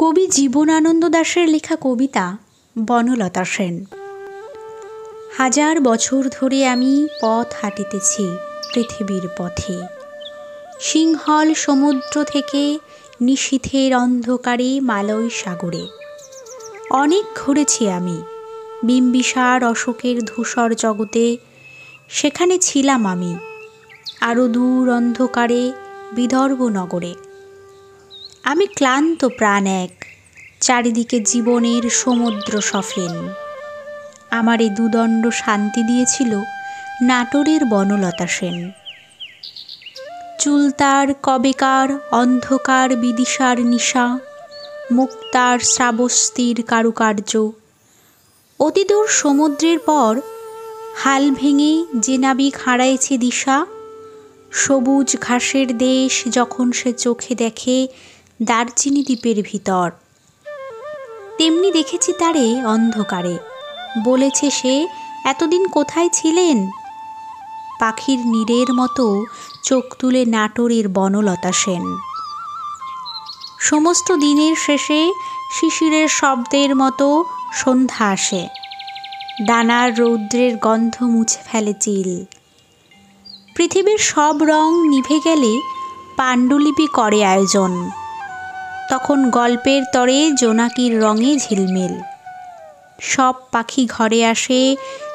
কবি জীবনানন্দ দাশের লেখা কবিতা বনলতা সেন। হাজার বছর ধরে আমি পথ হাঁটিতেছি পৃথিবীর পথে, সিংহল সমুদ্র থেকে নিশীথের অন্ধকারে মালয় সাগরে। অনেক ঘুরেছি আমি বিম্বিসার অশোকের ধূসর জগতে, সেখানে ছিলাম আমি আরও দূর অন্ধকারে বিদর্ভ নগরে। আমি ক্লান্ত প্রাণ এক, চারিদিকে জীবনের সমুদ্র সফেন। আমার এই দুদণ্ড শান্তি দিয়েছিল নাটোরের বনলতা সেন। চুল তার কবেকার অন্ধকার বিদিশার নিশা, মুক্তার শ্রাবস্তির কারুকার্য। অতিদূর সমুদ্রের পর হাল ভেঙে যে নাবিক হারাইছে দিশা, সবুজ ঘাসের দেশ যখন সে চোখে দেখে দারচিনি দ্বীপের ভিতর, তেমনি দেখেছি তারে অন্ধকারে। বলেছে সে, এতদিন কোথায় ছিলেন? পাখির নীড়ের মতো চোখ তুলে নাটোরের বনলতা সেন। সমস্ত দিনের শেষে শিশিরের শব্দের মতো সন্ধ্যা আসে, ডানার রৌদ্রের গন্ধ মুছে ফেলে চিল। পৃথিবীর সব রং নিভে গেলে পাণ্ডুলিপি করে আয়োজন, তখন গল্পের তরে জোনাকির রঙে ঝিলমিল। সব পাখি ঘরে আসে,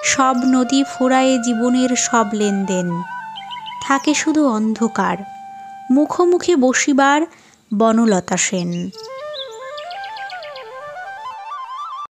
সব নদী ফুরায়ে জীবনের সব লেনদেন। থাকে শুধু অন্ধকার, মুখোমুখি বসিবার বনলতা সেন।